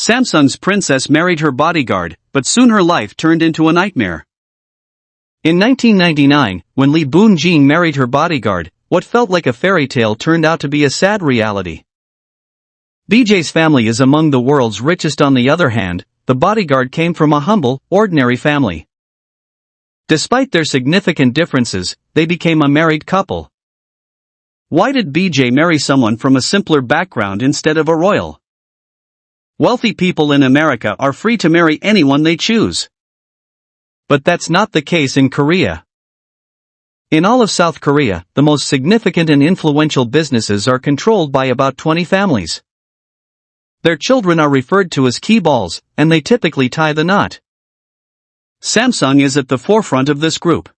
Samsung's princess married her bodyguard, but soon her life turned into a nightmare. In 1999, when Lee Boon Jin married her bodyguard, what felt like a fairy tale turned out to be a sad reality. BJ's family is among the world's richest. On the other hand, the bodyguard came from a humble, ordinary family. Despite their significant differences, they became a married couple. Why did BJ marry someone from a simpler background instead of a royal? Wealthy people in America are free to marry anyone they choose. But that's not the case in Korea. In all of South Korea, the most significant and influential businesses are controlled by about 20 families. Their children are referred to as key balls, and they typically tie the knot. Samsung is at the forefront of this group.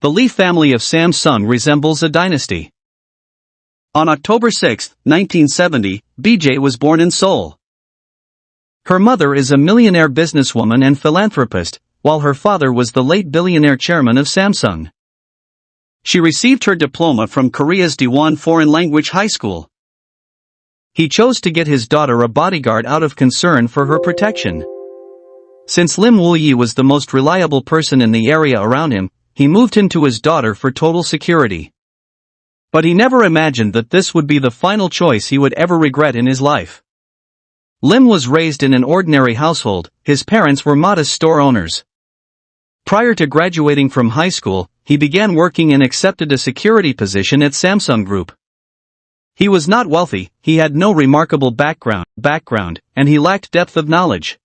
The Lee family of Samsung resembles a dynasty. On October 6, 1970, BJ was born in Seoul. Her mother is a millionaire businesswoman and philanthropist, while her father was the late billionaire chairman of Samsung. She received her diploma from Korea's Daewon Foreign Language High School. He chose to get his daughter a bodyguard out of concern for her protection. Since Lim Woo-yi was the most reliable person in the area around him, he moved him to his daughter for total security. But he never imagined that this would be the final choice he would ever regret in his life. Lim was raised in an ordinary household. His parents were modest store owners. Prior to graduating from high school, he began working and accepted a security position at Samsung Group. He was not wealthy, he had no remarkable background, and he lacked depth of knowledge.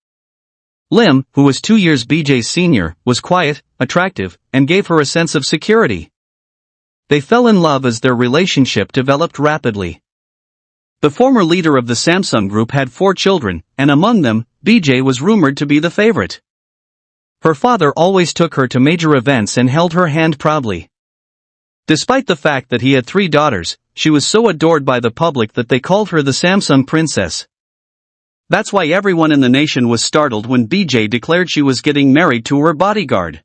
Lim, who was 2 years BJ's senior, was quiet, attractive, and gave her a sense of security. They fell in love as their relationship developed rapidly. The former leader of the Samsung Group had 4 children, and among them, BJ was rumored to be the favorite. Her father always took her to major events and held her hand proudly. Despite the fact that he had 3 daughters, she was so adored by the public that they called her the Samsung princess. That's why everyone in the nation was startled when BJ declared she was getting married to her bodyguard.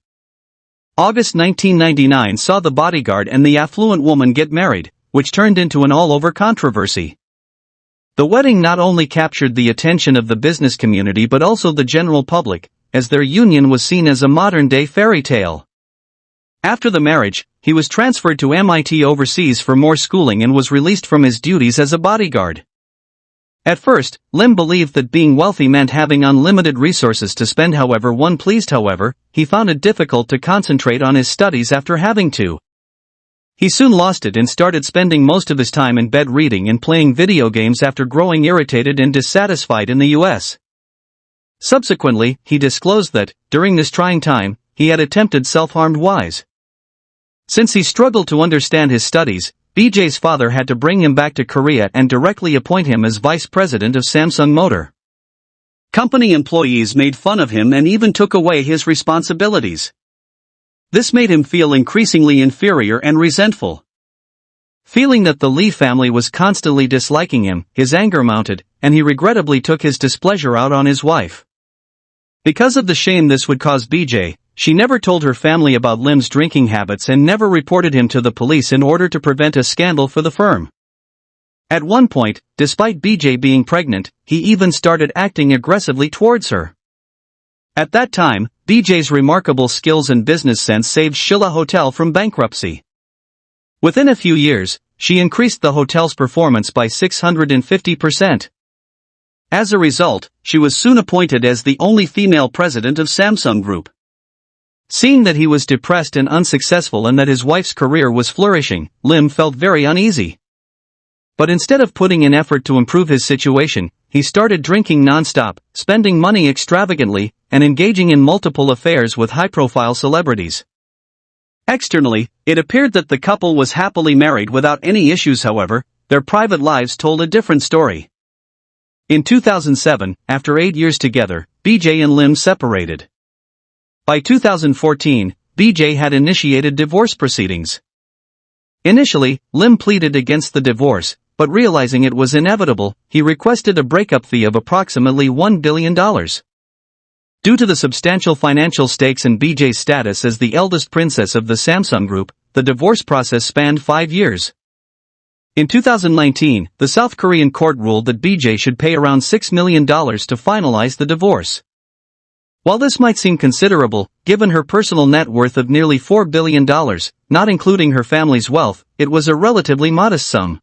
August 1999 saw the bodyguard and the affluent woman get married, which turned into an all-over controversy. The wedding not only captured the attention of the business community but also the general public, as their union was seen as a modern-day fairy tale. After the marriage, he was transferred to MIT overseas for more schooling and was released from his duties as a bodyguard. At first, Lim believed that being wealthy meant having unlimited resources to spend however one pleased. However, he found it difficult to concentrate on his studies after having to. He soon lost it and started spending most of his time in bed reading and playing video games after growing irritated and dissatisfied in the US. Subsequently, he disclosed that, during this trying time, he had attempted self-harm. Since he struggled to understand his studies, BJ's father had to bring him back to Korea and directly appoint him as vice president of Samsung Motor. Company employees made fun of him and even took away his responsibilities. This made him feel increasingly inferior and resentful. Feeling that the Lee family was constantly disliking him, his anger mounted, and he regrettably took his displeasure out on his wife. Because of the shame this would cause BJ, she never told her family about Lim's drinking habits and never reported him to the police in order to prevent a scandal for the firm. At one point, despite BJ being pregnant, he even started acting aggressively towards her. At that time, BJ's remarkable skills and business sense saved Shilla Hotel from bankruptcy. Within a few years, she increased the hotel's performance by 650%. As a result, she was soon appointed as the only female president of Samsung Group. Seeing that he was depressed and unsuccessful and that his wife's career was flourishing, Lim felt very uneasy. But instead of putting in effort to improve his situation, he started drinking non-stop, spending money extravagantly, and engaging in multiple affairs with high-profile celebrities. Externally, it appeared that the couple was happily married without any issues. However, their private lives told a different story. In 2007, after 8 years together, BJ and Lim separated. By 2014, BJ had initiated divorce proceedings. Initially, Lim pleaded against the divorce, but realizing it was inevitable, he requested a breakup fee of approximately $1 billion. Due to the substantial financial stakes and BJ's status as the eldest princess of the Samsung Group, the divorce process spanned 5 years. In 2019, the South Korean court ruled that BJ should pay around $6 million to finalize the divorce. While this might seem considerable, given her personal net worth of nearly $4 billion, not including her family's wealth, it was a relatively modest sum.